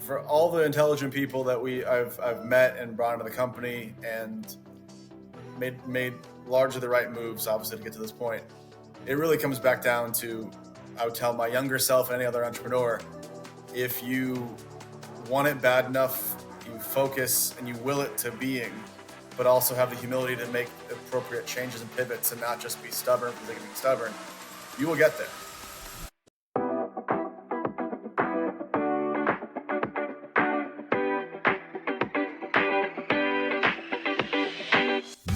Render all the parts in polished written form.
for all the intelligent people that I've met and brought into the company and made largely the right moves, obviously, to get to this point, it really comes back down to, I would tell my younger self and any other entrepreneur, if you want it bad enough, you focus and you will it to being, but also have the humility to make appropriate changes and pivots and not just be stubborn for the sake of being stubborn, you will get there.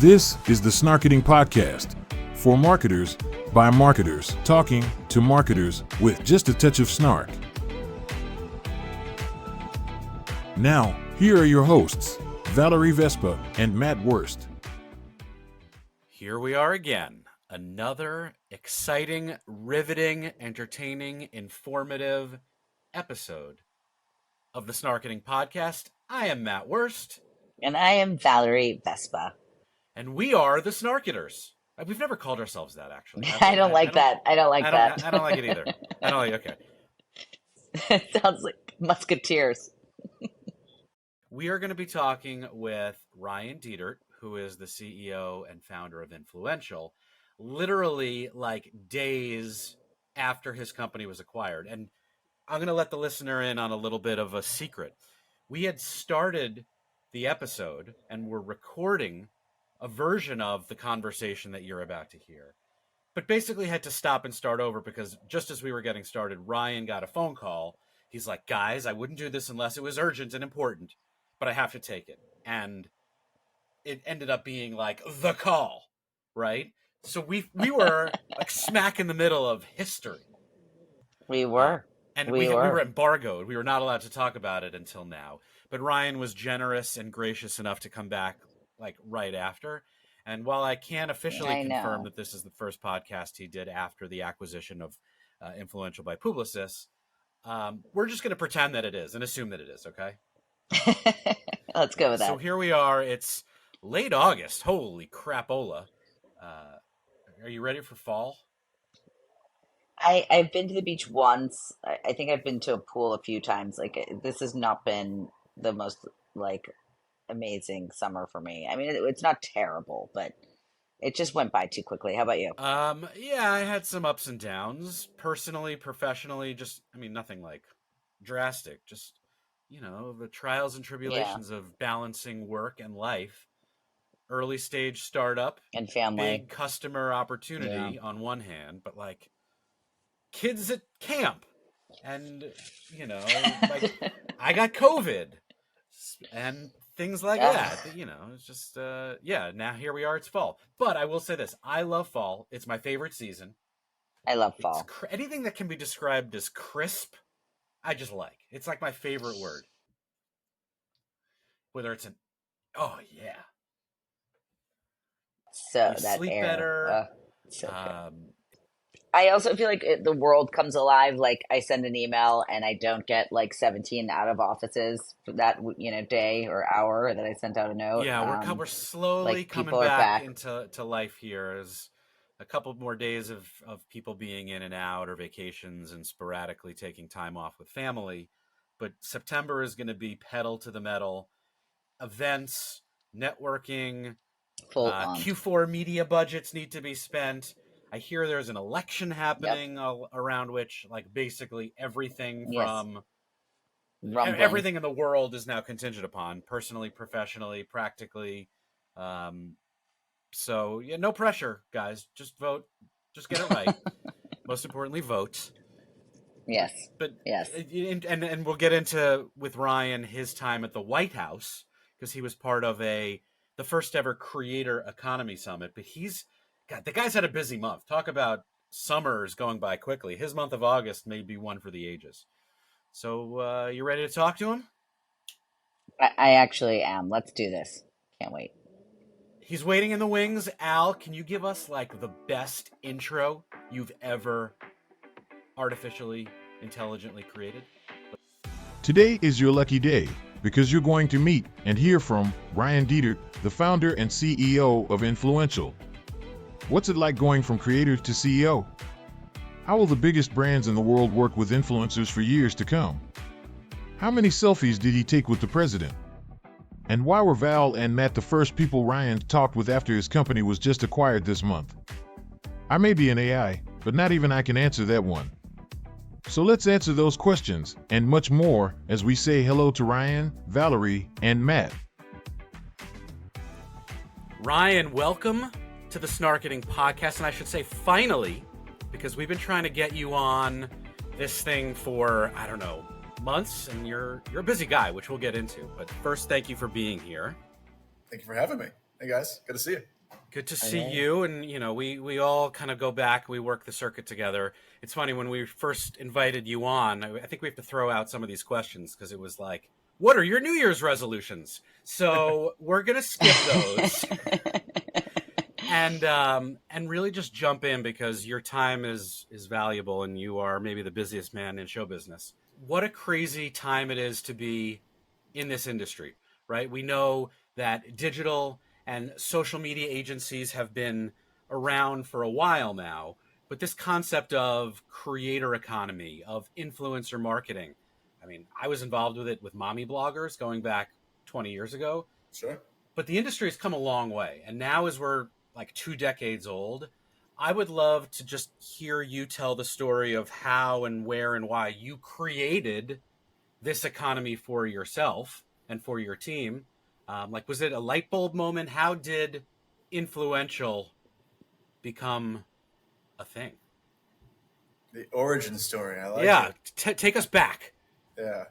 This is the Snarketing Podcast, for marketers, by marketers, talking to marketers with just a touch of snark. Now, here are your hosts, Valerie Vespa and Matt Wurst. Here we are again, another exciting, riveting, entertaining, informative episode of the Snarketing Podcast. I am Matt Wurst. And I am Valerie Vespa. And we are the Snarketers. We've never called ourselves that, actually. I don't like that. I don't like that. I don't like it either. I don't like it. Okay. It sounds like Musketeers. We are going to be talking with Ryan Detert, who is the CEO and founder of Influential, literally like days after his company was acquired. And I'm going to let the listener in on a little bit of a secret. We had started the episode and we're recording a version of the conversation that you're about to hear, but basically had to stop and start over because just as we were getting started, Ryan got a phone call. He's like, guys, I wouldn't do this unless it was urgent and important, but I have to take it. And it ended up being like the call, right? So we were like smack in the middle of history. We were. And we were embargoed. We were not allowed to talk about it until now. But Ryan was generous and gracious enough to come back like right after. And while I can't officially confirm that this is the first podcast he did after the acquisition of Influential by Publicis, we're just going to pretend that it is and assume that it is, okay? Let's go with that. So here we are. It's late August. Holy crapola. Are you ready for fall? I've been to the beach once. I think I've been to a pool a few times. Like, this has not been the most, like, amazing summer for me. I mean, it's not terrible, but it just went by too quickly. How about you? Yeah, I had some ups and downs, personally, professionally. Nothing like drastic. Just, the trials and tribulations of balancing work and life. Early stage startup and family, big customer opportunity on one hand, but like kids at camp, and like I got COVID and things like that. It's just now here we are. It's fall, but I will say this: I love fall. It's my favorite season. I love fall. Anything that can be described as crisp, I just like. It's like my favorite word. Whether it's so you that sleep air, better. I also feel like the world comes alive. Like, I send an email and I don't get like 17 out of offices for that day or hour that I sent out a note. Yeah, we're slowly like coming back into life here. As a couple more days of people being in and out or vacations and sporadically taking time off with family. But September is going to be pedal to the metal. Events, networking, Q4 media budgets need to be spent. I hear there's an election happening around which, like, basically everything from everything in the world is now contingent upon, personally, professionally, practically. So, no pressure, guys. Just vote. Just get it right. Most importantly, vote. Yes. But yes. And we'll get into, with Ryan, his time at the White House, because he was part of the first ever creator economy summit. But the guy's had a busy month. Talk about summers going by quickly. His month of August may be one for the ages. So you ready to talk to him? I actually am. Let's do this. Can't wait. He's waiting in the wings. Al, can you give us like the best intro you've ever artificially, intelligently created? Today is your lucky day because you're going to meet and hear from Ryan Detert, the founder and CEO of Influential. What's it like going from creator to CEO? How will the biggest brands in the world work with influencers for years to come? How many selfies did he take with the president? And why were Val and Matt the first people Ryan talked with after his company was just acquired this month? I may be an AI, but not even I can answer that one. So let's answer those questions and much more as we say hello to Ryan, Valerie, and Matt. Ryan, welcome to the Snarketing Podcast, and I should say finally, because we've been trying to get you on this thing for, I don't know, months, and you're a busy guy, which we'll get into. But first, thank you for being here. Thank you for having me. Hey guys, good to see you. Good to see you. And, you know, we all kind of go back. We work the circuit together. It's funny, when we first invited you on, I think we have to throw out some of these questions because it was like, what are your New Year's resolutions? So we're going to skip those and really just jump in because your time is valuable and you are maybe the busiest man in show business. What a crazy time it is to be in this industry, right? We know that digital and social media agencies have been around for a while now, but this concept of creator economy, of influencer marketing, I mean, I was involved with it with mommy bloggers going back 20 years ago. Sure. But the industry has come a long way. And now as we're like 2 decades old, I would love to just hear you tell the story of how and where and why you created this economy for yourself and for your team. Like, was it a light bulb moment? How did influential become a thing? The origin story. I like yeah, it. Take us back. Yeah.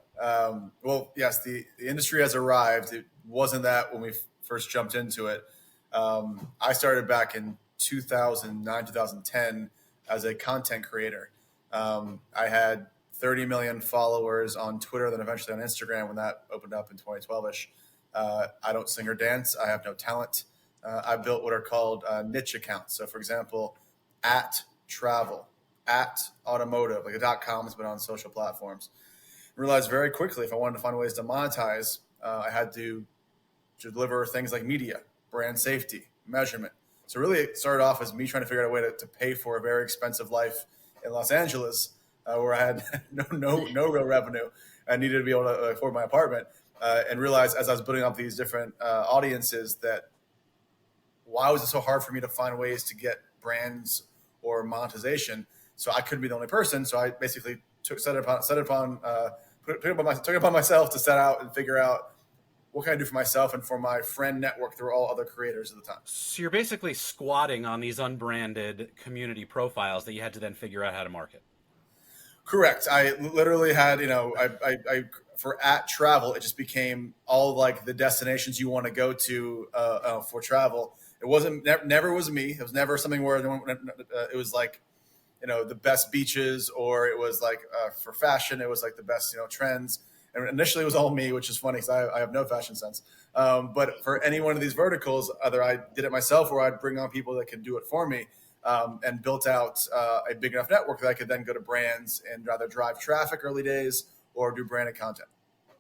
Well, yes, the industry has arrived. It wasn't that when we first jumped into it. I started back in 2009, 2010 as a content creator. I had 30 million followers on Twitter, then eventually on Instagram when that opened up in 2012-ish. I don't sing or dance. I have no talent. I built what are called niche accounts. So, for example, at travel, at automotive, like a .com has been on social platforms. Realized very quickly if I wanted to find ways to monetize, I had to deliver things like media, brand safety, measurement. So really it started off as me trying to figure out a way to pay for a very expensive life in Los Angeles where I had no real revenue. I needed to be able to afford my apartment and realized as I was building up these different audiences that why was it so hard for me to find ways to get brands or monetization? So I couldn't be the only person. So I basically took it upon myself to set out and figure out what can I do for myself and for my friend network through all other creators at the time. So you're basically squatting on these unbranded community profiles that you had to then figure out how to market. Correct. I literally had, I for at travel, it just became all like the destinations you want to go to for travel. It wasn't, never was me. It was never something where it was like, the best beaches, or it was like for fashion, it was like the best, trends. And initially it was all me, which is funny because I have no fashion sense. But for any one of these verticals, either I did it myself or I'd bring on people that could do it for me and built out a big enough network that I could then go to brands and either drive traffic early days or do branded content.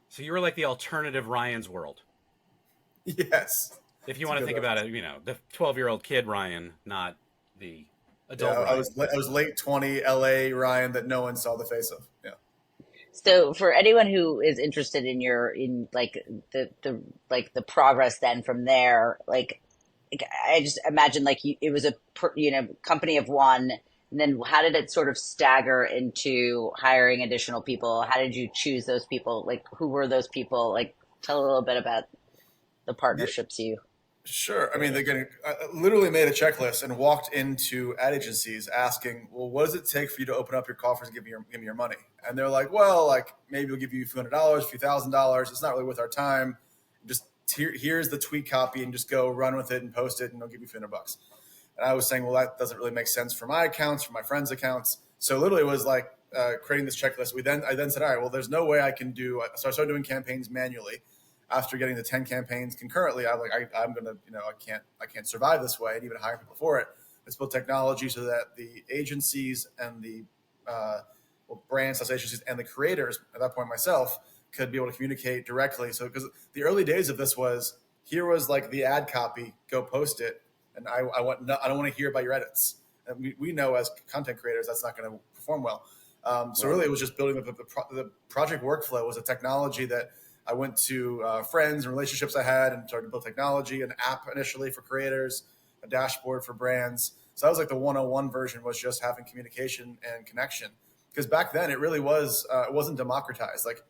So you were like the alternative Ryan's World. Yes. If you want to think about it, the 12-year-old kid Ryan, not the adult Ryan. I was late 20 LA Ryan that no one saw the face of. Yeah. So for anyone who is interested in the progress then from there, like I just imagine it was a company of one, and then how did it sort of stagger into hiring additional people? How did you choose those people? Like, who were those people? Like, tell a little bit about the partnerships you. Sure. I mean, I literally made a checklist and walked into ad agencies asking, well, what does it take for you to open up your coffers and give me your money? And they're like, well, like maybe we'll give you a few $100, a few $1,000. It's not really worth our time. Just here's the tweet copy and just go run with it and post it and they'll give you $100. And I was saying, well, that doesn't really make sense for my accounts, for my friends' accounts. So literally it was like creating this checklist. I then said, all right, well, there's no way I can do. So I started doing campaigns manually. After getting the 10 campaigns concurrently, I'm like, I'm gonna, I can't survive this way. And even hire people for it. Let's build technology so that the agencies and the brands, agencies, and the creators at that point myself could be able to communicate directly. So because the early days of this was here was like the ad copy, go post it, and I don't want to hear about your edits. And we know as content creators that's not going to perform well. So really, it was just building the project workflow was a technology that I went to friends and relationships I had and started to build technology, an app initially for creators, a dashboard for brands. So that was like the 101 version, was just having communication and connection. Because back then it really was, it wasn't democratized. Like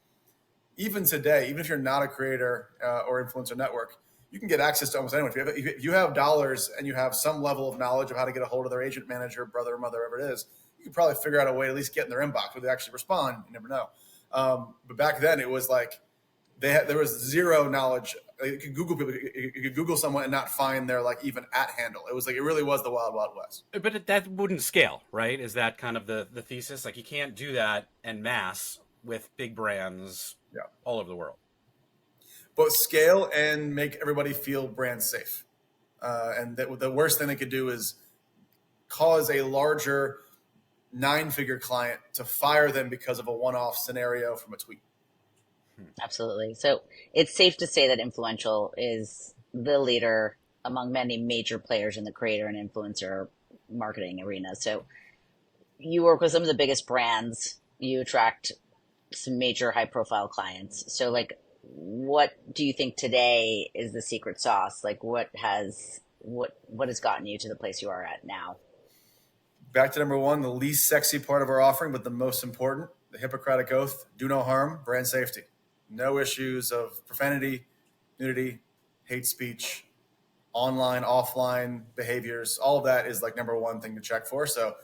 even today, even if you're not a creator or influencer network, you can get access to almost anyone. If you have dollars and you have some level of knowledge of how to get a hold of their agent, manager, brother, mother, whoever it is, you can probably figure out a way to at least get in their inbox where they actually respond. You never know. But back then it was like there was zero knowledge. You could Google people, you could Google someone and not find their like even at handle. It was like, it really was the wild, wild west. But that wouldn't scale, right? Is that kind of the thesis? Like you can't do that en masse with big brands all over the world. Both scale and make everybody feel brand safe. And the worst thing they could do is cause a larger 9-figure client to fire them because of a one-off scenario from a tweet. Absolutely. So it's safe to say that Influential is the leader among many major players in the creator and influencer marketing arena. So you work with some of the biggest brands, you attract some major high profile clients. So like, what do you think today is the secret sauce? Like what has gotten you to the place you are at now? Back to number one, the least sexy part of our offering, but the most important, the Hippocratic Oath, do no harm, brand safety. No issues of profanity, nudity, hate speech, online, offline behaviors. All of that is like number one thing to check for. So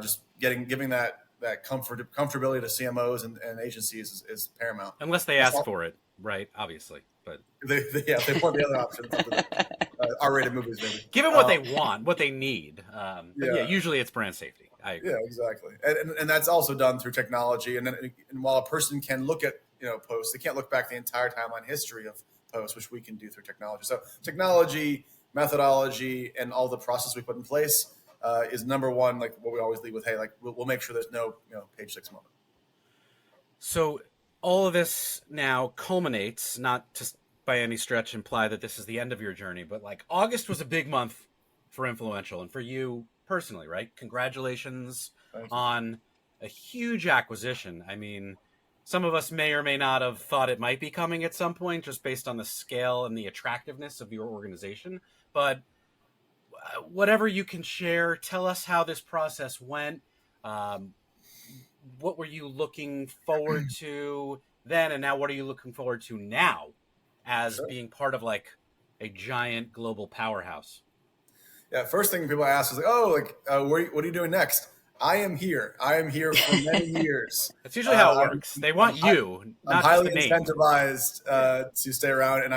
just giving that comfortability to CMOs and agencies is paramount. Unless they ask for it, right? Obviously, but they want the other options. R-rated movies, maybe. Give them what they want, what they need. But usually it's brand safety. I agree. Yeah, exactly. And that's also done through technology. And while a person can look at posts, they can't look back the entire timeline history of posts, which we can do through technology. So technology, methodology, and all the process we put in place is number one. Like what we always lead with, hey, like we'll make sure there's no page 6 moment. So all of this now culminates, not to by any stretch imply that this is the end of your journey, but like August was a big month for Influential and for you personally, right? Congratulations on a huge acquisition. I mean, some of us may or may not have thought it might be coming at some point just based on the scale and the attractiveness of your organization. But whatever you can share, tell us how this process went. What were you looking forward to then? And now what are you looking forward to now as being part of like a giant global powerhouse? Yeah. First thing people ask is like, what are you doing next? I am here. I am here for many years. That's usually how it works. They want you, not I'm highly just the name. incentivized to stay around, and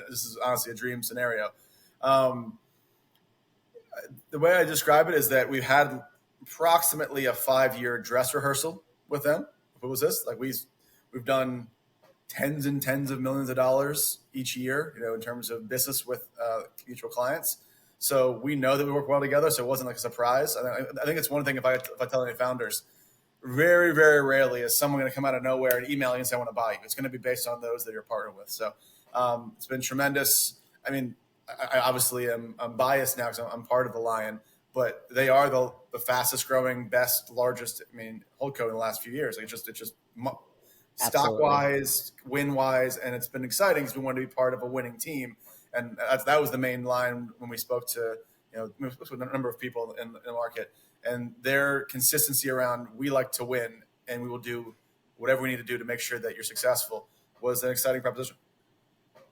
this is honestly a dream scenario. The way I describe it is that we've had approximately a 5-year dress rehearsal with them. What was this? Like we've done tens and tens of millions of dollars each year, in terms of business with mutual clients. So we know that we work well together. So it wasn't like a surprise. I think it's one thing if I tell any founders, very, very rarely is someone going to come out of nowhere and email you and say, I want to buy you. It's going to be based on those that you're partnered with. So it's been tremendous. I mean, I obviously I'm biased now because I'm part of the Lion, but they are the fastest growing, best, largest, holdco in the last few years. Like it's just stock wise, win wise. And it's been exciting because we wanted to be part of a winning team. And that was the main line when we spoke to, a number of people in the market, and their consistency around, we like to win and we will do whatever we need to do to make sure that you're successful, was an exciting proposition.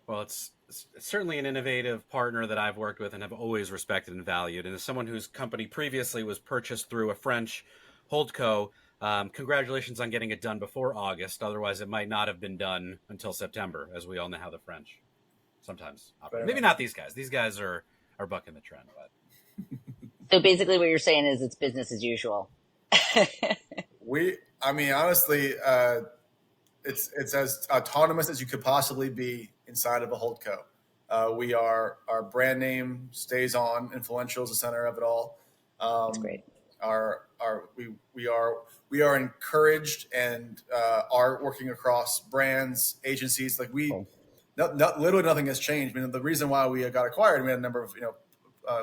Well, it's certainly an innovative partner that I've worked with and have always respected and valued. And as someone whose company previously was purchased through a French holdco, congratulations on getting it done before August. Otherwise, it might not have been done until September, as we all know how the French sometimes operate. Maybe not these guys. These guys are bucking the trend. But so basically what you're saying is it's business as usual. Honestly, it's as autonomous as you could possibly be inside of a holdco. Our brand name stays on. Influential is the center of it all. That's great. We are encouraged and are working across brands, agencies. Like literally nothing has changed. The reason why we got acquired, we had a number of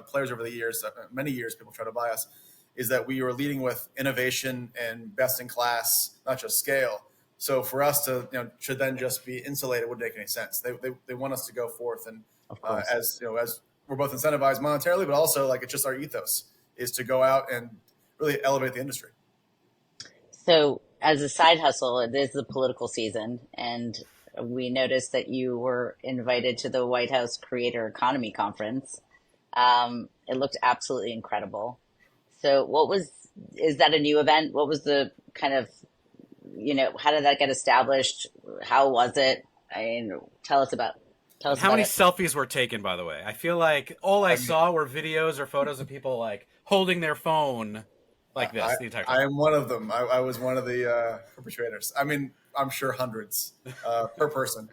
players over the years, many years, people try to buy us, is that we were leading with innovation and best in class, not just scale. So for us to, should then just be insulated wouldn't make any sense. They want us to go forth, and Of course. as we're both incentivized monetarily, but also like it's just our ethos is to go out and really elevate the industry. So, as a side hustle, it is the political season, and we noticed that you were invited to the White House Creator Economy Conference. It looked absolutely incredible. So, is that a new event? What was the kind of, how did that get established? How was it? Tell us about How many it. selfies were taken, by the way? I feel like all I saw were videos or photos of people like holding their phone like this the entire time. I am one of them. I was one of the perpetrators. I mean, I'm sure hundreds per person.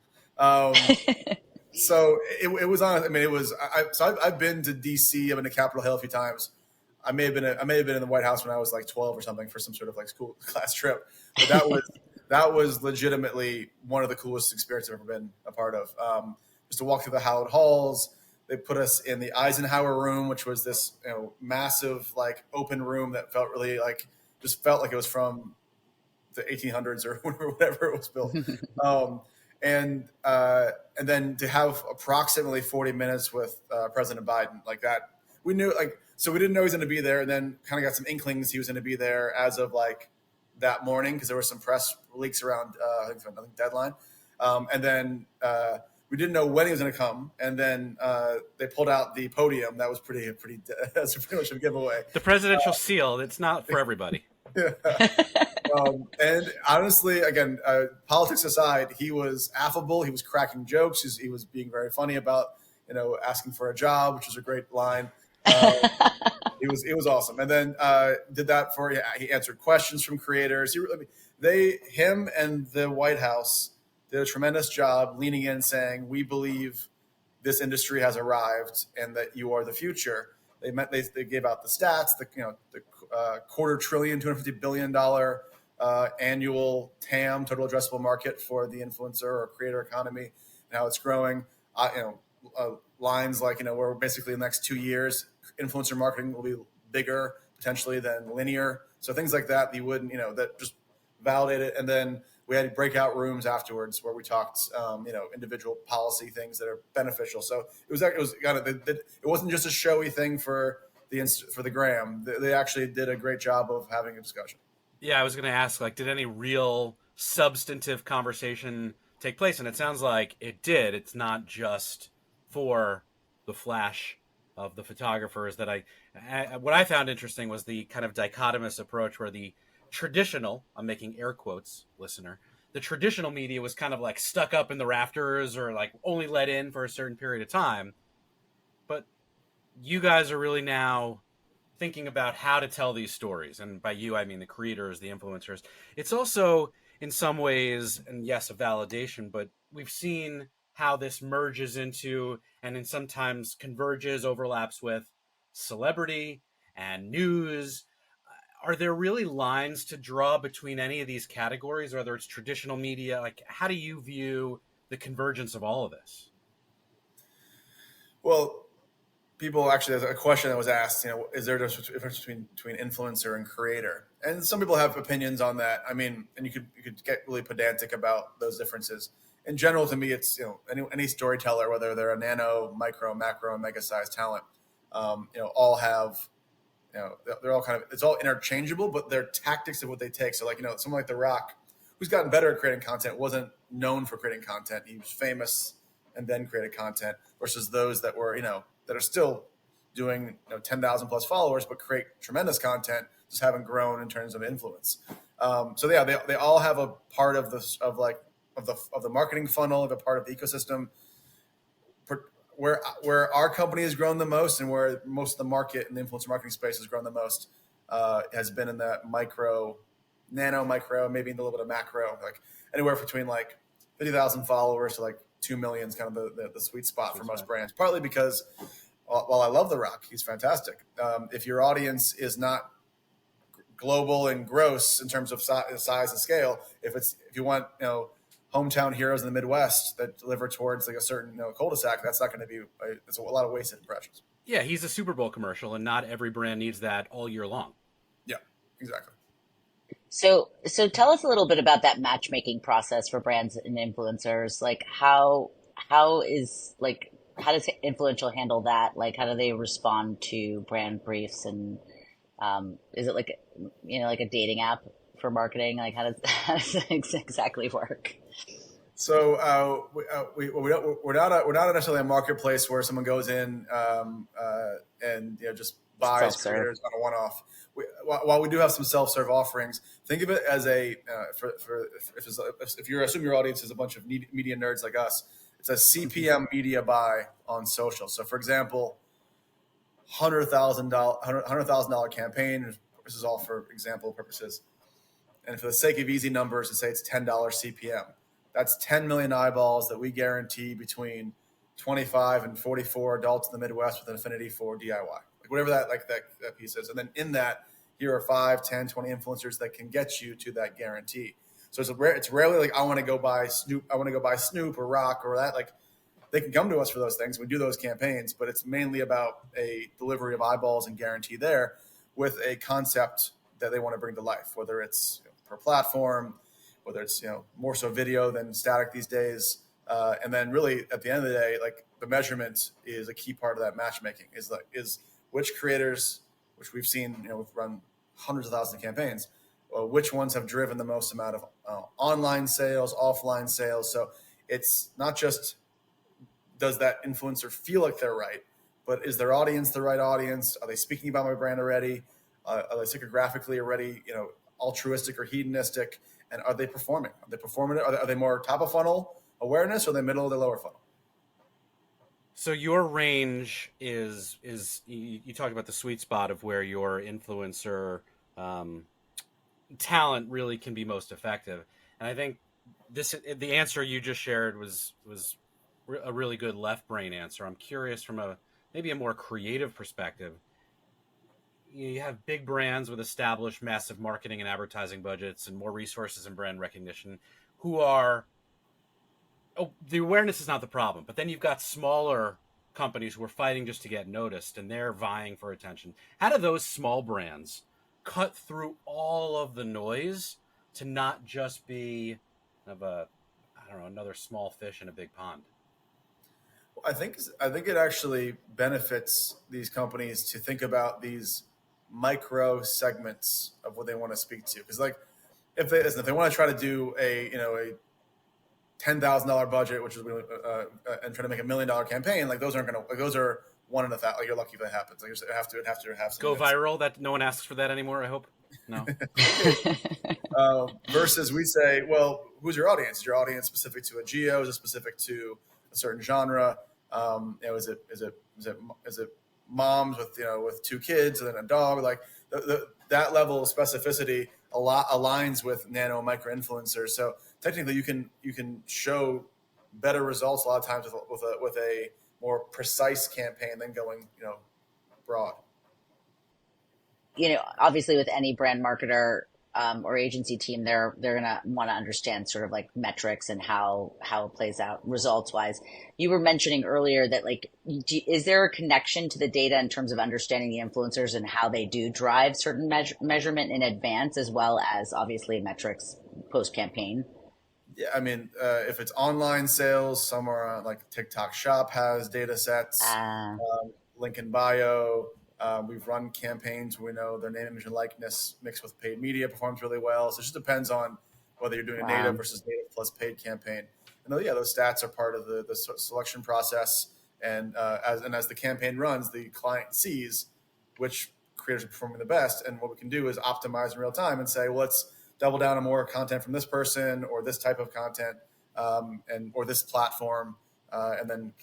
So it was on. I mean, it was. I've been to DC. I've been to Capitol Hill a few times. I may have been in the White House when I was like 12 or something for some sort of like school class trip. But that was legitimately one of the coolest experiences I've ever been a part of. Just to walk through the hallowed halls. They put us in the Eisenhower room, which was this massive like open room that felt really like it was from the 1800s or whatever it was built. And then to have approximately 40 minutes with President Biden like that, we knew so we didn't know he was going to be there, and then kind of got some inklings he was going to be there as of like that morning because there were some press leaks around I think deadline, and then. We didn't know when he was going to come, and then they pulled out the podium. That was pretty. That's pretty much a giveaway. The presidential seal. It's not for everybody. Yeah. And honestly, again, politics aside, he was affable. He was cracking jokes. He was being very funny about asking for a job, which was a great line. It was awesome. And then did that he answered questions from creators. Him and the White House did a tremendous job leaning in, saying, "We believe this industry has arrived, and that you are the future." They gave out the stats, the $250 billion annual TAM, total addressable market for the influencer or creator economy, and how it's growing. Lines like we're basically in the next 2 years, influencer marketing will be bigger potentially than linear. So things like that, you wouldn't that just validate it, and then. We had breakout rooms afterwards where we talked, individual policy things that are beneficial. So it wasn't just a showy thing for the gram. They actually did a great job of having a discussion. Yeah, I was going to ask, did any real substantive conversation take place? And it sounds like it did. It's not just for the flash of the photographers. What I found interesting was the kind of dichotomous approach where the traditional, I'm making air quotes, listener, the traditional media was kind of like stuck up in the rafters or like only let in for a certain period of time. But you guys are really now thinking about how to tell these stories. And by you, I mean the creators, the influencers. It's also in some ways, and yes, a validation, but we've seen how this merges into and then sometimes converges, overlaps with celebrity and news. Are there really lines to draw between any of these categories, whether it's traditional media? How do you view the convergence of all of this? Well, there's a question that was asked, is there a difference between influencer and creator? And some people have opinions on that. I mean, and you could get really pedantic about those differences. In general, to me, it's, any storyteller, whether they're a nano, micro, macro, and mega size talent, all have, they're all it's all interchangeable, but their tactics of what they take. So someone like The Rock, who's gotten better at creating content, wasn't known for creating content. He was famous and then created content versus those that were, that are still doing 10,000 plus followers, but create tremendous content, just haven't grown in terms of influence. So yeah, they all have a part of the marketing funnel, a part of the ecosystem. Where our company has grown the most and where most of the market in the influencer marketing space has grown the most has been in that micro, nano, micro, maybe in a little bit of macro, like anywhere between 50,000 followers to 2 million is kind of the sweet spot for most brands. Partly because while I love The Rock, he's fantastic. If your audience is not global and gross in terms of size and scale, if you want hometown heroes in the Midwest that deliver towards a certain cul-de-sac, that's not going to be it's a lot of wasted impressions. Yeah, he's a Super Bowl commercial, and not every brand needs that all year long. Exactly. So tell us a little bit about that matchmaking process for brands and influencers. Like how does Influential handle that? Like how do they respond to brand briefs, and is it like like a dating app for marketing? Like how does it exactly work? So we're not necessarily a marketplace where someone goes in and just buys Self-serve. creators on a one-off. While we do have some self-serve offerings, think of it as a if you assume your audience is a bunch of media nerds like us, it's a CPM media buy on social. So for example, $100,000 campaign. This is all for example purposes. And for the sake of easy numbers, to say it's $10 CPM. That's 10 million eyeballs that we guarantee between 25 and 44 adults in the Midwest with an affinity for DIY, like whatever that piece is. And then in that, here are 5, 10, 20 influencers that can get you to that guarantee. So it's rarely like I want to go buy Snoop or Rock or that. Like they can come to us for those things. We do those campaigns, but it's mainly about a delivery of eyeballs and guarantee there with a concept that they want to bring to life, whether it's per platform, whether it's more so video than static these days, and then really at the end of the day, like the measurement is a key part of that matchmaking. Is which creators, which we've seen, we've run hundreds of thousands of campaigns, which ones have driven the most amount of online sales, offline sales. So it's not just does that influencer feel like they're right, but is their audience the right audience? Are they speaking about my brand already? Are they psychographically already, altruistic or hedonistic? And are they performing? Are they performing? Are they more top of funnel awareness, or are they middle or the lower funnel? So your range is you talked about the sweet spot of where your influencer talent really can be most effective, and I think the answer you just shared was a really good left brain answer. I'm curious from maybe a more creative perspective. You have big brands with established massive marketing and advertising budgets and more resources and brand recognition who are, the awareness is not the problem, but then you've got smaller companies who are fighting just to get noticed and they're vying for attention. How do those small brands cut through all of the noise to not just be another small fish in a big pond? I think it actually benefits these companies to think about these micro segments of what they want to speak to. Because like if they want to try to do a $10,000 budget, which is and try to make $1 million campaign, like those are one in 1,000. Like you're lucky if that happens. Like you have to have go viral. That no one asks for that anymore. I hope no. Versus we say, well, who's your audience? Is your audience specific to a geo? Is it specific to a certain genre? Is it moms with 2 kids and then a dog? Like that level of specificity aligns with nano micro influencers. So technically, you can show better results a lot of times with a more precise campaign than going broad. Obviously, with any brand marketer or agency team, they're gonna want to understand sort of like metrics and how it plays out results wise. You were mentioning earlier that is there a connection to the data in terms of understanding the influencers and how they do drive certain measurement in advance, as well as obviously metrics post campaign? Yeah, I mean, if it's online sales, somewhere like TikTok Shop has data sets, link in bio. We've run campaigns where we know their name, image, and likeness mixed with paid media performs really well. So it just depends on whether you're doing a native versus native plus paid campaign. And those stats are part of the selection process. And as the campaign runs, the client sees which creators are performing the best. And what we can do is optimize in real time and say, well, let's double down on more content from this person or this type of content or this platform, and then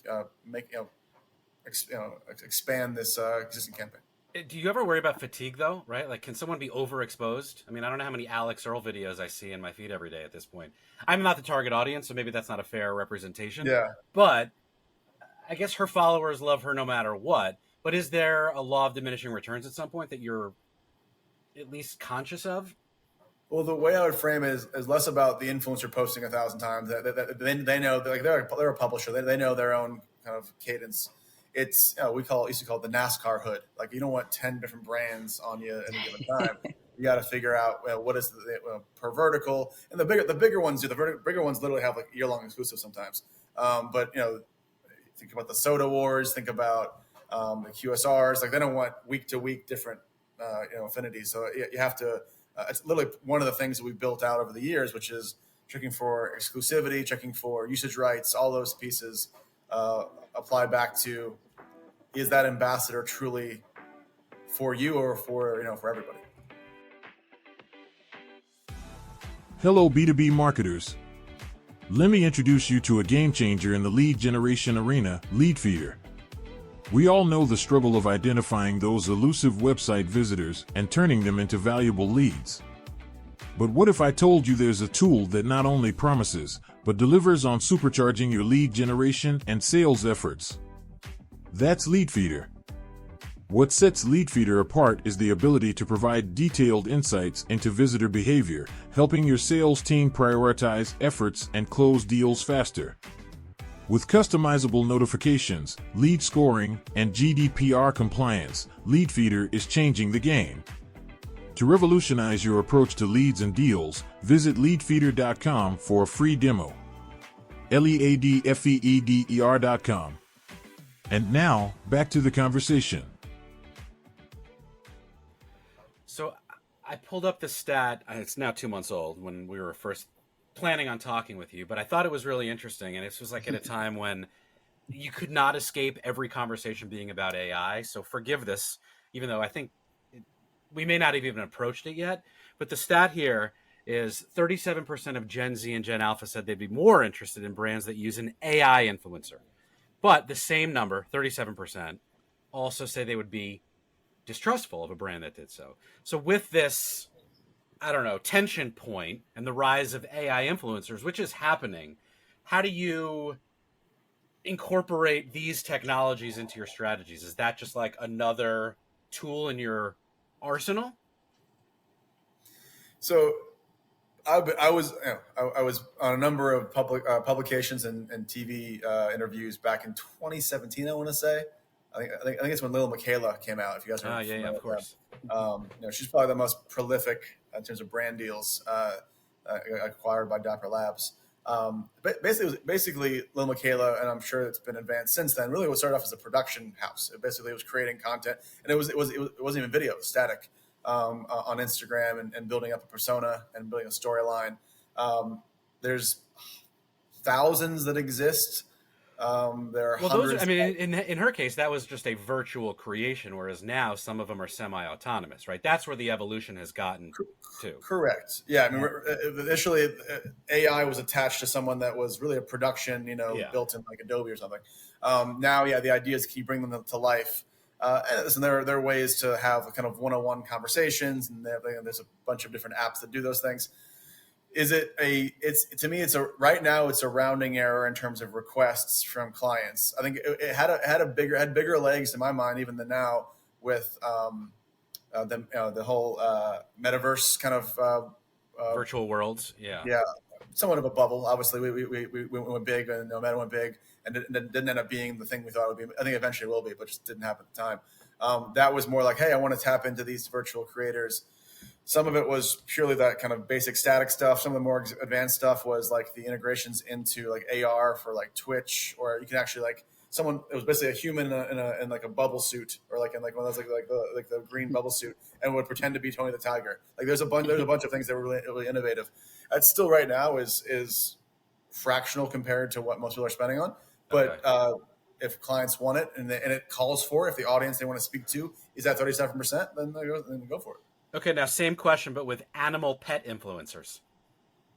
expand this existing campaign. Do you ever worry about fatigue though? Right? Like, can someone be overexposed? I mean, I don't know how many Alex Earl videos I see in my feed every day at this point. I'm not the target audience, so maybe that's not a fair representation. Yeah. But I guess her followers love her no matter what. But is there a law of diminishing returns at some point that you're at least conscious of? Well, the way I would frame it is less about the influencer posting 1,000 times. They know, like they're a publisher. They know their own kind of cadence. It's used to call it the NASCAR hood. Like you don't want 10 different brands on you at any given time. You got to figure out what is per vertical, and the bigger ones do. Bigger ones literally have like year-long exclusive sometimes. But think about the Soda Wars. Think about the QSRs. Like they don't want week-to-week different affinities. So you have to. It's literally one of the things that we've built out over the years, which is checking for exclusivity, checking for usage rights. All those pieces apply back to, is that ambassador truly for you or for everybody? Hello, B2B marketers. Let me introduce you to a game changer in the lead generation arena, Leadfeeder. We all know the struggle of identifying those elusive website visitors and turning them into valuable leads. But what if I told you there's a tool that not only promises, but delivers on supercharging your lead generation and sales efforts? That's Leadfeeder. What sets Leadfeeder apart is the ability to provide detailed insights into visitor behavior, helping your sales team prioritize efforts and close deals faster. With customizable notifications, lead scoring, and GDPR compliance, Leadfeeder is changing the game. To revolutionize your approach to leads and deals, visit leadfeeder.com for a free demo. leadfeeder.com. And now, back to the conversation. So I pulled up the stat. It's now 2 months old when we were first planning on talking with you, but I thought it was really interesting. And this was like at a time when you could not escape every conversation being about AI. So forgive this, even though I think we may not have even approached it yet. But the stat here is 37% of Gen Z and Gen Alpha said they'd be more interested in brands that use an AI influencer. But the same number, 37%, also say they would be distrustful of a brand that did so. So with this, I don't know, tension point and the rise of AI influencers, which is happening, how do you incorporate these technologies into your strategies? Is that just like another tool in your arsenal? So I was on a number of publications and TV interviews back in 2017. I want to say, I think it's when Lil Michaela came out. If you guys remember, yeah, of course. She's probably the most prolific in terms of brand deals acquired by Dapper Labs. But basically, Lil Michaela, and I'm sure it's been advanced since then. Really, it started off as a production house. It basically was creating content, and it wasn't even video, it was static on Instagram and building up a persona and building a storyline. There's thousands that exist. There are hundreds. In her case, that was just a virtual creation, whereas now some of them are semi-autonomous, right? That's where the evolution has gotten to. Correct. Yeah. I mean, initially, AI was attached to someone that was really a production, built in like Adobe or something. Now, the idea is, can you bring them to life? And there are ways to have kind of one-on-one conversations, and there's a bunch of different apps that do those things. Right now it's a rounding error in terms of requests from clients. I think it had bigger legs in my mind even than now with the whole metaverse kind of virtual worlds. Yeah, somewhat of a bubble. Obviously, we went big, and Meta went big, and it didn't end up being the thing we thought it would be. I think eventually it will be, but just didn't happen at the time. That was more like, hey, I want to tap into these virtual creators. Some of it was purely that kind of basic static stuff. Some of the more advanced stuff was like the integrations into like AR for like Twitch, or you can actually like someone. It was basically a human in like a bubble suit, or like in like one of those like the green bubble suit, and would pretend to be Tony the Tiger. Like there's a bunch of things that were really, really innovative. That still right now is fractional compared to what most people are spending on. But if clients want it and it calls for it, if the audience they want to speak to is at 37%, then go for it. Okay, now same question, but with animal pet influencers.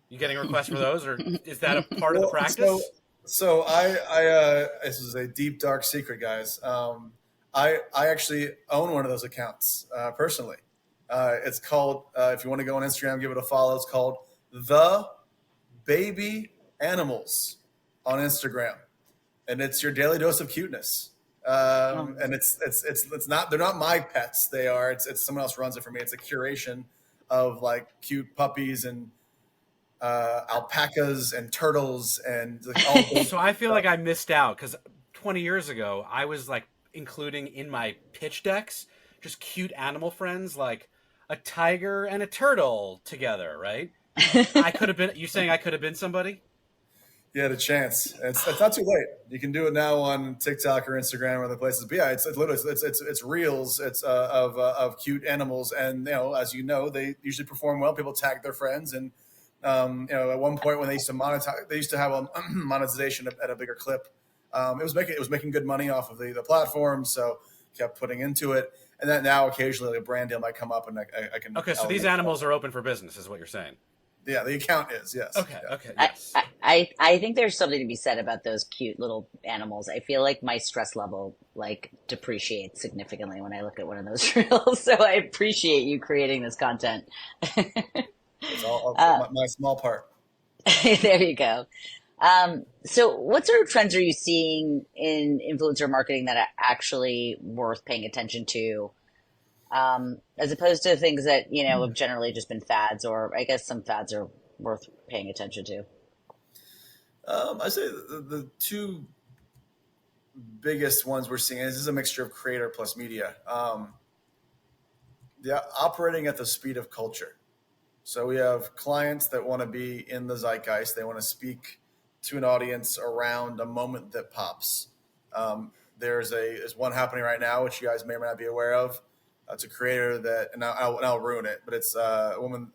You getting requests for those, or is that a part of the practice? So I this is a deep, dark secret, guys. I actually own one of those accounts personally. It's called, if you want to go on Instagram, give it a follow. It's called The Baby Animals on Instagram, and it's your daily dose of cuteness. And it's not, they're not my pets. It's someone else runs it for me. It's a curation of like cute puppies and alpacas and turtles and like all those. So I feel like I missed out because 20 years ago I was like including in my pitch decks just cute animal friends like a tiger and a turtle together, right? You're saying I could have been somebody? You had a chance. It's not too late. You can do it now on TikTok or Instagram or other places. But yeah, it's literally it's reels. It's of cute animals, and as you know, they usually perform well. People tag their friends, and at one point when they used to monetize, they used to have a monetization at a bigger clip. It was making good money off of the platform, so kept putting into it. And then now occasionally a brand deal might come up, and I can. Okay, so these animals are open for business, is what you're saying. Yeah, the account is, yes. Okay, yeah. okay, yes. I think there's something to be said about those cute little animals. I feel like my stress level depreciates significantly when I look at one of those reels. So I appreciate you creating this content. It's all my small part. There you go. So what sort of trends are you seeing in influencer marketing that are actually worth paying attention to? As opposed to things that, have generally just been fads, or I guess some fads are worth paying attention to. I say the two biggest ones we're seeing, this is a mixture of creator plus media. Operating at the speed of culture. So we have clients that want to be in the zeitgeist. They want to speak to an audience around a moment that pops. There's one happening right now, which you guys may or may not be aware of. It's a creator that, and I'll ruin it, but it's a woman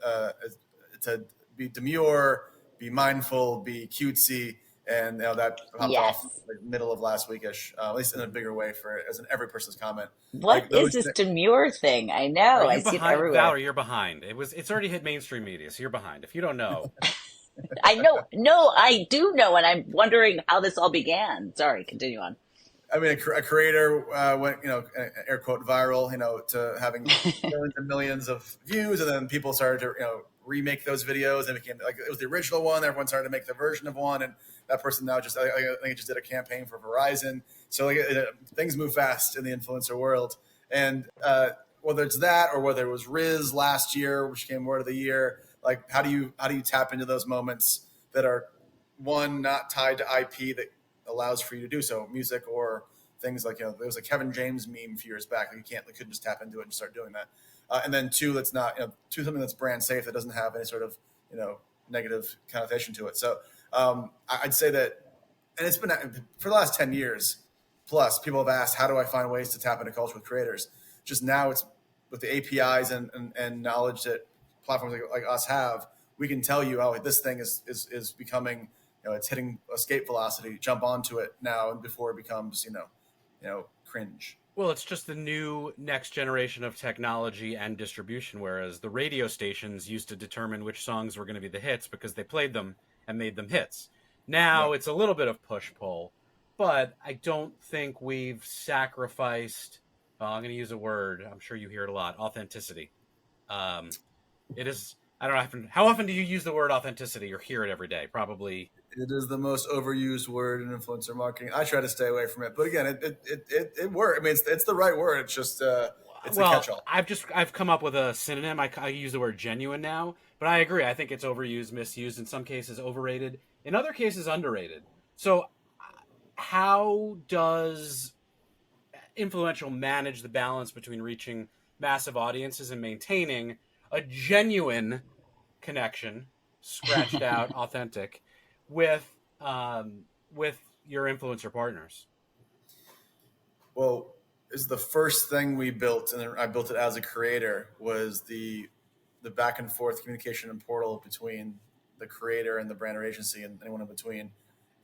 to be demure, be mindful, be cutesy, and that popped off middle of last weekish, at least in a bigger way as in every person's comment. What is this demure thing? I know, I see it everywhere. Valerie, you're behind. It's already hit mainstream media, so you're behind. If you don't know, I know. No, I do know, and I'm wondering how this all began. Sorry, continue on. I mean, a creator went, air quote, viral, to having millions and millions of views, and then people started to, remake those videos, and it became like it was the original one. Everyone started to make the version of one, and that person now I think just did a campaign for Verizon. So things move fast in the influencer world, and whether it's that or whether it was Riz last year, which became word of the year, like how do you tap into those moments that are one, not tied to IP that allows for you to do so, music or things like, there was a Kevin James meme a few years back. Like you couldn't just tap into it and start doing that. And then two, that's not, something that's brand safe, that doesn't have any sort of, negative connotation to it. So I'd say that, and it's been for the last 10 years plus, people have asked, how do I find ways to tap into culture with creators? Just now it's with the APIs and knowledge that platforms like us have, we can tell you, this thing is becoming, it's hitting escape velocity, jump onto it now and before it becomes, cringe. Well, it's just the new next generation of technology and distribution, whereas the radio stations used to determine which songs were going to be the hits because they played them and made them hits. Now It's a little bit of push-pull, but I don't think we've sacrificed, I'm going to use a word, I'm sure you hear it a lot, authenticity. It is, I don't know, how often do you use the word authenticity or hear it every day? Probably. It is the most overused word in influencer marketing. I try to stay away from it, but again, it works. I mean, it's the right word. It's just it's a catch-all. I've come up with a synonym. I use the word genuine now, but I agree. I think it's overused, misused, in some cases overrated, in other cases underrated. So, how does influential manage the balance between reaching massive audiences and maintaining a genuine connection, scratched out, authentic, with your influencer partners? Well, is the first thing we built, and I built it as a creator, was the back and forth communication and portal between the creator and the brand or agency and anyone in between,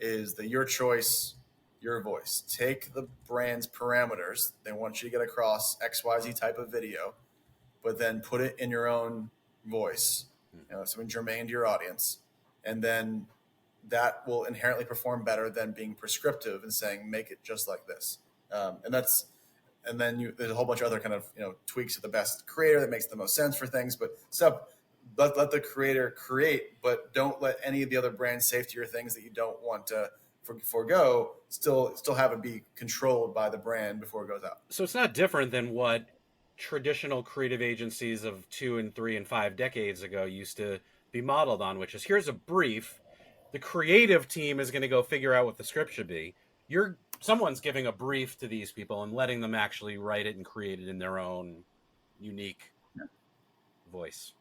is the your choice, your voice. Take the brand's parameters. They want you to get across XYZ type of video, but then put it in your own voice, something germane to your audience. And then that will inherently perform better than being prescriptive and saying, make it just like this. There's a whole bunch of other kind of, tweaks of the best creator that makes the most sense for things, but let the creator create, but don't let any of the other brand safety or things that you don't want to forego still have it be controlled by the brand before it goes out. So it's not different than what traditional creative agencies of 2 and 3 and 5 decades ago used to be modeled on, which is, here's a brief. The creative team is going to go figure out what the script should be. Someone's giving a brief to these people and letting them actually write it and create it in their own unique voice.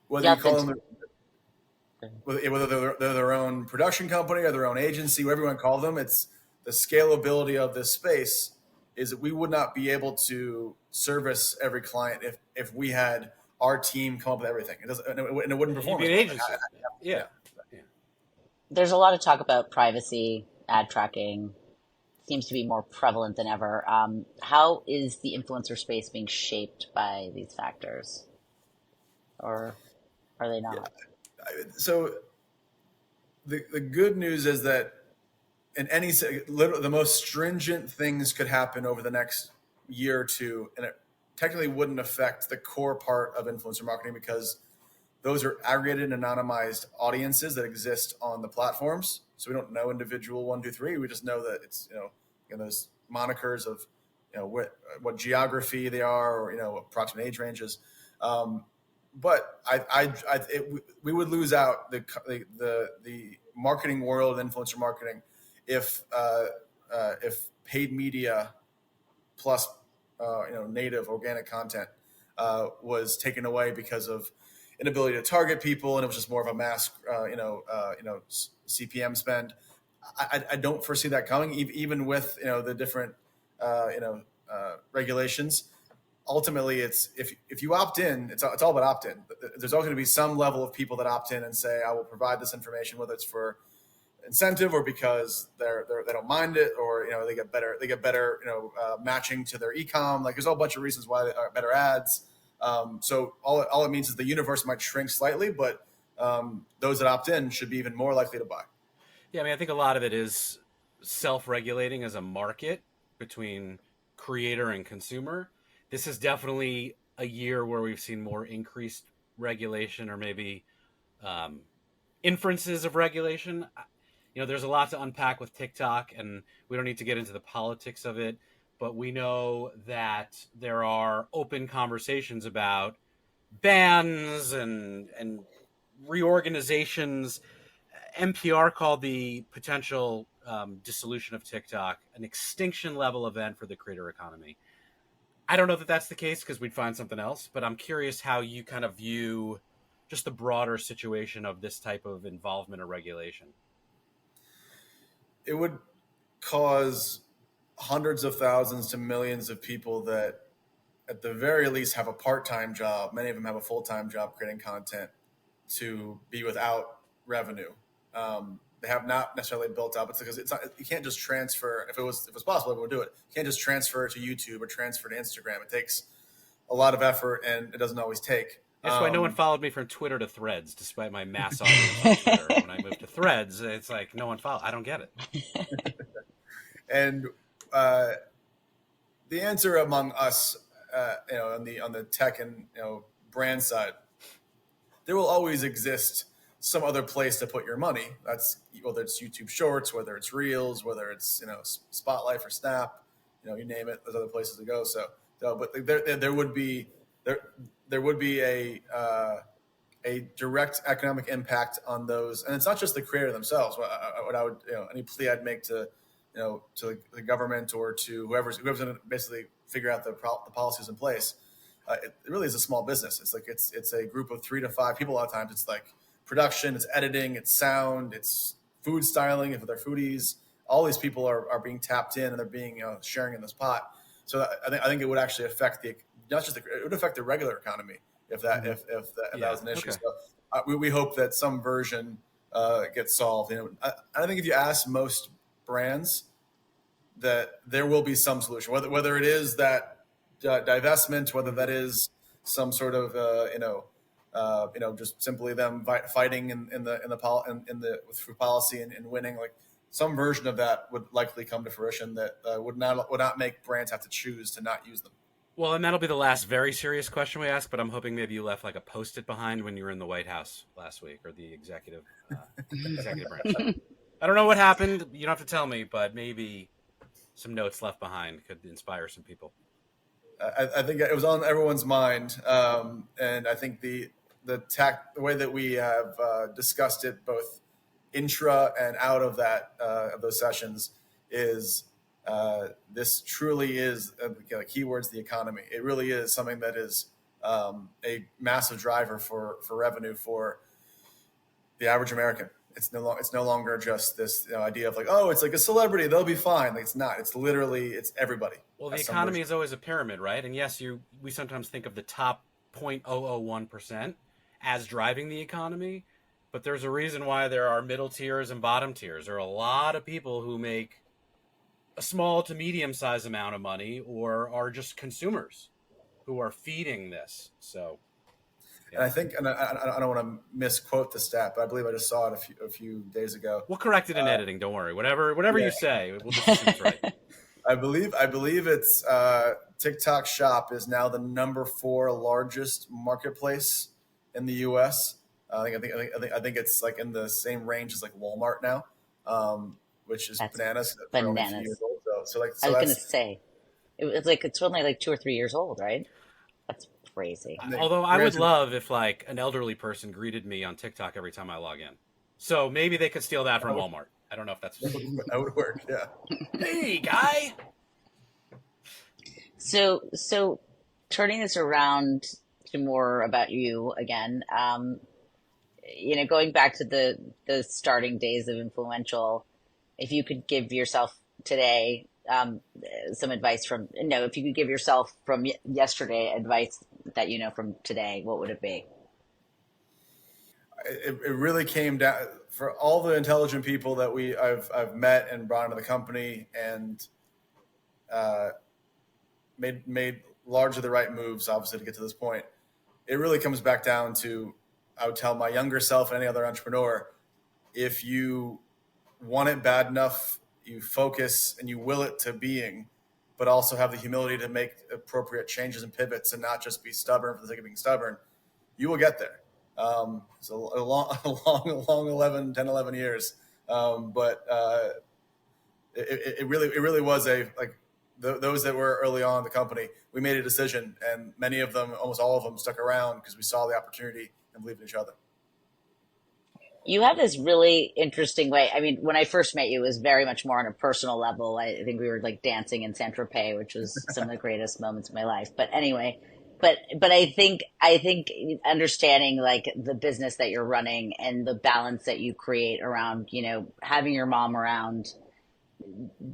Whether you call them, whether they're their own production company or their own agency, whatever you want to call them, it's the scalability of this space is that we would not be able to service every client if we had our team come up with everything. It doesn't, and it wouldn't perform. You'd be an agency. Yeah. There's a lot of talk about privacy, ad tracking. Seems to be more prevalent than ever. How is the influencer space being shaped by these factors, or are they not? Yeah. So the good news is that in any the most stringent things could happen over the next year or two, and it technically wouldn't affect the core part of influencer marketing because those are aggregated and anonymized audiences that exist on the platforms. So we don't know individual 1, 2, 3. We just know that it's those monikers of what geography they are, or approximate age ranges. But we would lose out the marketing world, influencer marketing, if paid media plus native organic content was taken away because of inability to target people, and it was just more of a mass CPM spend. I don't foresee that coming, even with the different regulations. Ultimately, it's if you opt in, it's all about opt in. There's always going to be some level of people that opt in and say, I will provide this information, whether it's for incentive or because they don't mind it, or they get better matching to their e-com. Like there's a whole bunch of reasons why they are better ads. So all it means is the universe might shrink slightly, but those that opt in should be even more likely to buy. Yeah, I mean, I think a lot of it is self-regulating as a market between creator and consumer. This is definitely a year where we've seen more increased regulation, or maybe inferences of regulation. There's a lot to unpack with TikTok, and we don't need to get into the politics of it, but we know that there are open conversations about bans and reorganizations. NPR called the potential dissolution of TikTok an extinction level event for the creator economy. I don't know that that's the case, because we'd find something else, but I'm curious how you kind of view just the broader situation of this type of involvement or regulation. It would cause hundreds of thousands to millions of people that at the very least have a part-time job. Many of them have a full-time job creating content, to be without revenue. They have not necessarily built up. It's because you can't just transfer. If it was possible, everyone would do it. You can't just transfer to YouTube or transfer to Instagram. It takes a lot of effort, and it doesn't always take. That's why no one followed me from Twitter to Threads, despite my mass audience on Twitter. When I moved to Threads, it's like no one followed. I don't get it. And the answer among us, on the tech and brand side, there will always exist some other place to put your money. That's whether it's YouTube Shorts, whether it's Reels, whether it's Spotlight for Snap, you name it. There's other places to go. So but there would be a direct economic impact on those, and it's not just the creator themselves. What I would any plea I'd make to to the government or to whoever's going to basically figure out the policies in place. It really is a small business. It's like it's a group of 3 to 5 people. A lot of times it's like production, it's editing, it's sound, it's food styling. If they're foodies, all these people are being tapped in, and they're being sharing in this pot. So I think it would actually affect it would affect the regular economy if that was an issue. Okay. So we hope that some version gets solved. I think if you ask most brands, that there will be some solution, whether it is that divestment, whether that is some sort of just simply them fighting through policy and winning. Like some version of that would likely come to fruition that would not make brands have to choose to not use them. Well, and that'll be the last very serious question we ask, but I'm hoping maybe you left like a Post-it behind when you were in the White House last week, or the executive branch. I don't know what happened. You don't have to tell me, but maybe some notes left behind could inspire some people. I think it was on everyone's mind, and I think the way that we have discussed it, both intra and out of of those sessions, is this truly is keywords the economy. It really is something that is a massive driver for revenue for the average American. It's no longer just this idea of like, oh, it's like a celebrity, they'll be fine. Like, it's not. It's literally it's everybody. Well, the economy is always a pyramid, right? And yes, we sometimes think of the top 0.001% as driving the economy, but there's a reason why there are middle tiers and bottom tiers. There are a lot of people who make a small to medium sized amount of money or are just consumers who are feeding this. So, and I think, and I don't want to misquote the stat, but I believe I just saw it a few days ago. We'll correct it in editing. Don't worry. Whatever you say, we'll just assume it's right. I believe it's TikTok Shop is now the number 4 largest marketplace in the U.S. I think it's like in the same range as like Walmart now, which is bananas. Bananas. So I was gonna say, it's only like 2 or 3 years old, right? That's crazy. Although I would love if like an elderly person greeted me on TikTok every time I log in. So maybe they could steal that from Walmart. I don't know if that's that would work. Yeah. Hey, guy. So turning this around to more about you again, going back to the starting days of Influential, if you could give yourself today some advice if you could give yourself from yesterday advice that you know from today, what would it be? It really came down for all the intelligent people that I've met and brought into the company and made largely the right moves, obviously, to get to this point. It really comes back down to, I would tell my younger self and any other entrepreneur, if you want it bad enough, you focus and you will it to being, but also have the humility to make appropriate changes and pivots and not just be stubborn for the sake of being stubborn, you will get there. So a long 11 years. But it really was those that were early on in the company, we made a decision, and many of them, almost all of them, stuck around because we saw the opportunity and believed in each other. You have this really interesting way. I mean, when I first met you, it was very much more on a personal level. I think we were like dancing in Saint-Tropez, which was some of the greatest moments of my life. But anyway, but I think understanding like the business that you're running and the balance that you create around, having your mom around,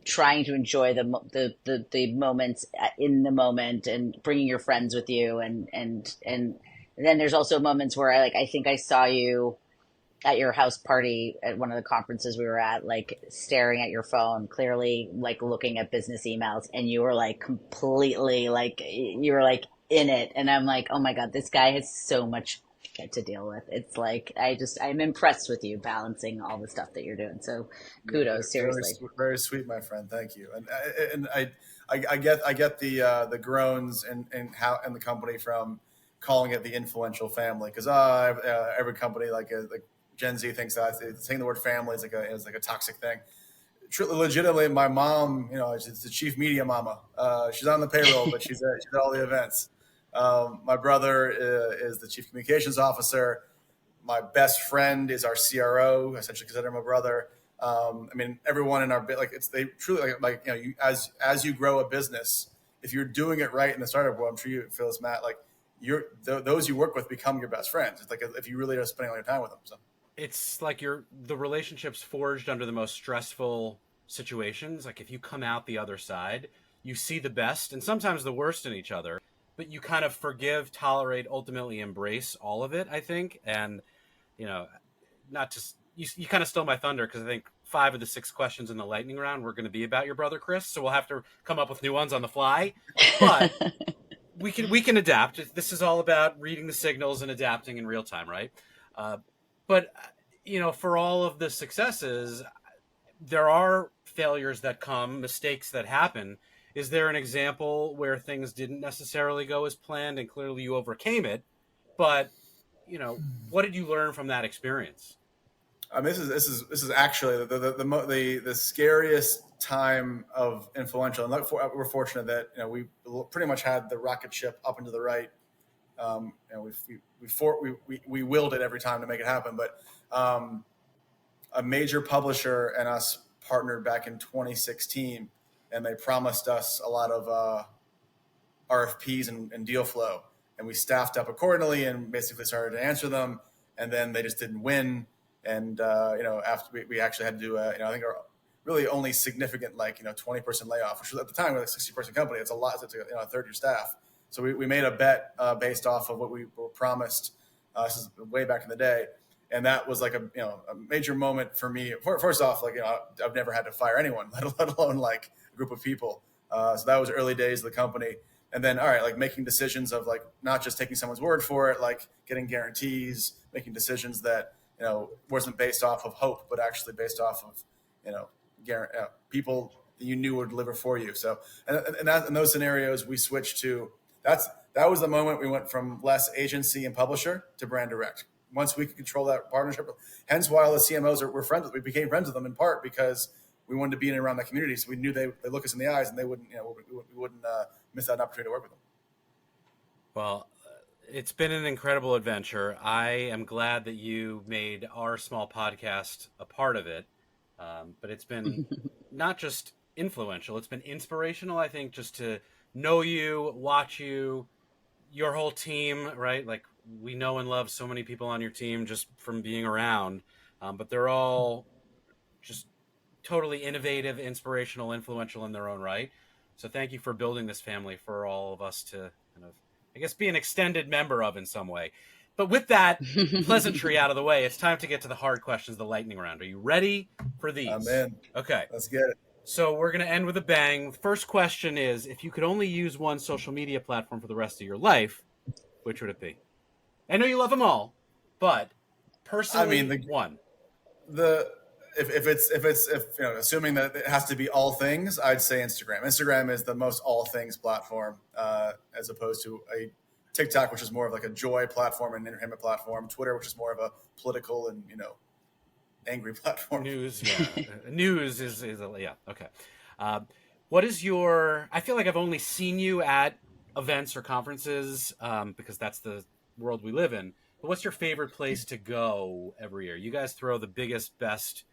trying to enjoy the moments in the moment and bringing your friends with you. And then there's also moments where I think I saw you at your house party at one of the conferences we were at, like staring at your phone, clearly like looking at business emails, and you were like completely like, you were like in it. And I'm like, oh my God, this guy has so much shit to deal with. It's like, I'm impressed with you balancing all the stuff that you're doing. So kudos, seriously. Very, very sweet, my friend. Thank you. And I get the groans and the company from calling it the influential family. Cause every company like Gen Z thinks that saying the word family is like a toxic thing. Legitimately, my mom, she's the chief media mama. She's on the payroll, but she's at all the events. My brother is the chief communications officer. My best friend is our CRO. I essentially consider him a brother. Everyone in our they truly as you grow a business, if you're doing it right in the startup world, I'm sure you feel this, Matt. Like those you work with become your best friends. It's like if you really are spending all your time with them. So. It's like the relationships forged under the most stressful situations. Like if you come out the other side, you see the best and sometimes the worst in each other, but you kind of forgive, tolerate, ultimately embrace all of it, I think. And, not just, you kind of stole my thunder because I think 5 of the 6 questions in the lightning round were going to be about your brother, Chris. So we'll have to come up with new ones on the fly, but we can adapt. This is all about reading the signals and adapting in real time. Right. But, for all of the successes, there are failures that come, mistakes that happen. Is there an example where things didn't necessarily go as planned and clearly you overcame it? But, what did you learn from that experience? This is actually the scariest time of Influential. And we're fortunate that, we pretty much had the rocket ship up and to the right. We willed it every time to make it happen, but a major publisher and us partnered back in 2016, and they promised us a lot of RFPs and deal flow. and we staffed up accordingly and basically started to answer them. And then they just didn't win. And, after we actually had to do, I think our really only significant, 20-person layoff, which was at the time, we're like a 60-person company. It's a lot. It's a third of your staff. So we made a bet based off of what we were promised. This is way back in the day. And that was like a major moment for me. First off, I've never had to fire anyone, let alone like a group of people. So that was early days of the company. And then, all right, like making decisions of like not just taking someone's word for it, like getting guarantees, making decisions that, wasn't based off of hope, but actually based off of, people that you knew would deliver for you. So, and in those scenarios, we switched to that was the moment we went from less agency and publisher to brand direct. Once we could control that partnership, hence why all the CMOs were friends. We became friends with them in part because we wanted to be in and around that community. So we knew they look us in the eyes and they wouldn't, we wouldn't miss that opportunity to work with them. Well, it's been an incredible adventure. I am glad that you made our small podcast a part of it. But it's been not just influential, it's been inspirational, I think, just to know you, watch you, your whole team, right? Like we know and love so many people on your team just from being around, but they're all just totally innovative, inspirational, influential in their own right. So thank you for building this family for all of us to kind of, I guess, be an extended member of in some way. But with that pleasantry out of the way, it's time to get to the hard questions, the lightning round. Are you ready for these? I'm in. Okay. Let's get it. So we're going to end with a bang. The first question is, if you could only use one social media platform for the rest of your life, which would it be? I know you love them all, but personally, one. If assuming that it has to be all things, I'd say Instagram. Instagram is the most all things platform, as opposed to a TikTok, which is more of like a joy platform and entertainment platform. Twitter, which is more of a political and angry platform. News, yeah. News is yeah. Okay. What is your? I feel like I've only seen you at events or conferences because that's the world we live in. But what's your favorite place to go every year? You guys throw the biggest, best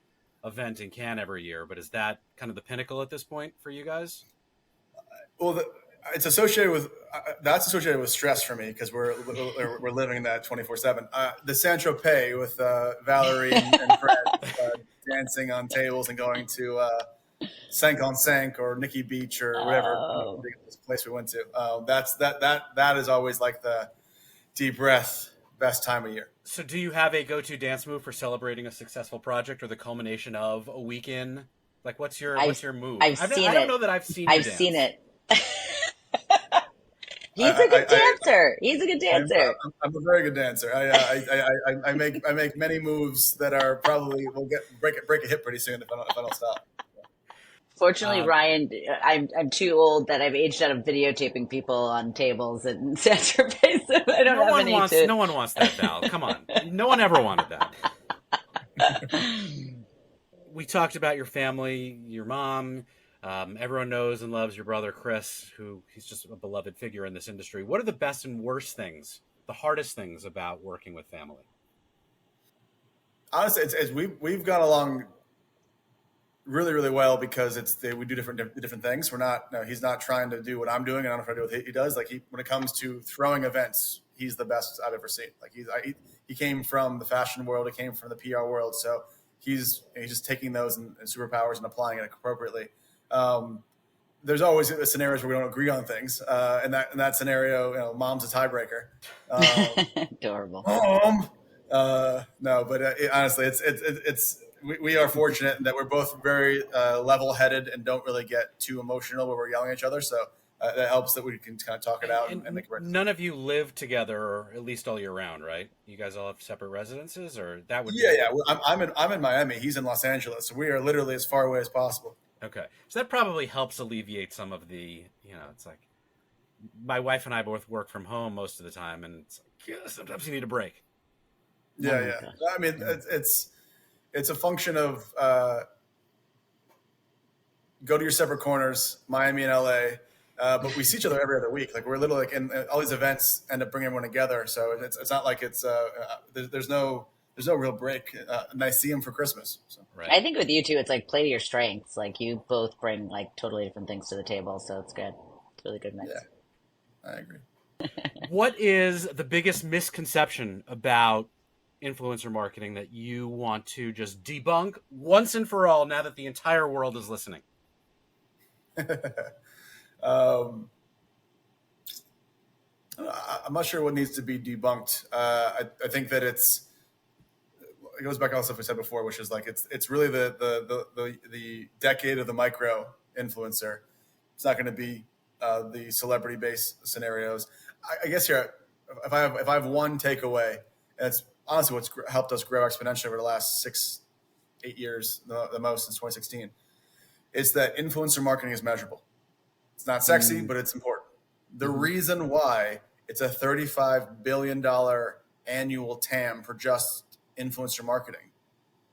event in Cannes every year, but is that kind of the pinnacle at this point for you guys? Well, it's associated with that's associated with stress for me because we're living that 24/7. The Saint-Tropez with Valerie and friends dancing on tables and going to Cinq on Cinq or Nikki Beach or whatever this place we went to. That is always like the deep breath best time of year. So do you have a go-to dance move for celebrating a successful project or the culmination of a weekend? Like what's your move? I don't know that I've seen you dance. I've seen it. He's a good dancer. He's a good dancer. I'm a very good dancer. I make many moves that are probably will break a hip pretty soon if I don't stop. Fortunately, Ryan, I'm too old that I've aged out of videotaping people on tables and Saint-Tropez. So I don't have any to... No one wants that, Val. Come on. No one ever wanted that. We talked about your family, your mom. Everyone knows and loves your brother, Chris, he's just a beloved figure in this industry. What are the best and worst things, the hardest things about working with family? Honestly, we've got along really, really well because we do different things. He's not trying to do what I'm doing, and I don't try to do what he does. Like when it comes to throwing events, he's the best I've ever seen. Like he came from the fashion world, he came from the PR world, so he's just taking those and superpowers and applying it appropriately. There's always scenarios where we don't agree on things. In that scenario, mom's a tiebreaker. Adorable. Mom. No, but honestly, we are fortunate that we're both very level-headed and don't really get too emotional when we're yelling at each other. So that helps that we can kind of talk it out and make it right. None of you live together, or at least all year round, right? You guys all have separate residences, or that would? Yeah. I'm in Miami. He's in Los Angeles, so we are literally as far away as possible. Okay, so that probably helps alleviate some of the, it's like my wife and I both work from home most of the time, and it's like, sometimes you need a break. Yeah. I mean, it's a function of go to your separate corners, Miami and LA, but we see each other every other week. Like we're literally like in all these events end up bringing everyone together. So it's not like there's no real break. And I see him for Christmas. So. Right. I think with you two, it's like play to your strengths. Like you both bring like totally different things to the table. So it's good. It's a really good mix. Yeah, I agree. What is the biggest misconception about influencer marketing that you want to just debunk once and for all now that the entire world is listening? I'm not sure what needs to be debunked. I think that it goes back to all the stuff we said before, which is like it's really the decade of the micro influencer. It's not going to be the celebrity based scenarios. I guess here, if I have one takeaway, and it's honestly what's helped us grow exponentially over the last 6-8 years, the most since 2016, is that influencer marketing is measurable. It's not sexy, but it's important. The reason why it's a $35 billion annual TAM for just influencer marketing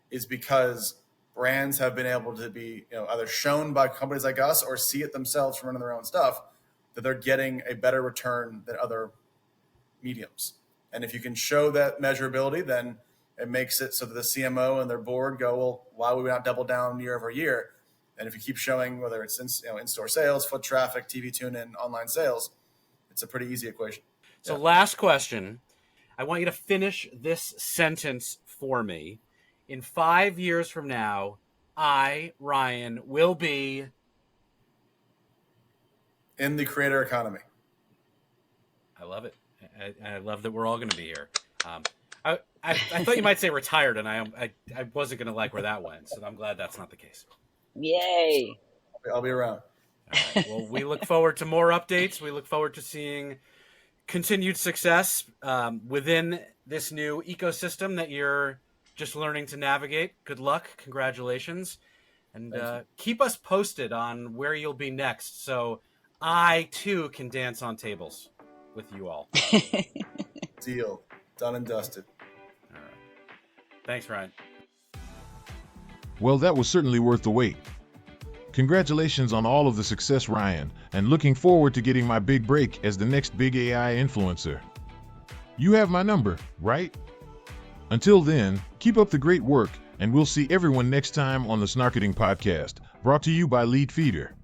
is because brands have been able to be, either shown by companies like us or see it themselves from running their own stuff, that they're getting a better return than other mediums. And if you can show that measurability, then it makes it so that the CMO and their board go, well, why would we not double down year over year? And if you keep showing whether it's in-store sales, foot traffic, TV tune-in, online sales, it's a pretty easy equation. So last question. I want you to finish this sentence for me. In 5 years from now, I, Ryan, will be... in the creator economy. I love it. I love that we're all going to be here. I thought you might say retired, and I wasn't going to like where that went, so I'm glad that's not the case. Yay. I'll be around. All right. Well, we look forward to more updates. We look forward to seeing continued success within this new ecosystem that you're just learning to navigate. Good luck. Congratulations. And keep us posted on where you'll be next so I, too, can dance on tables with you all. Deal. Done and dusted. All right. Thanks, Ryan. Well, that was certainly worth the wait. Congratulations on all of the success, Ryan, and looking forward to getting my big break as the next big AI influencer. You have my number, right? Until then, keep up the great work, and we'll see everyone next time on the Snarketing Podcast, brought to you by Lead Feeder.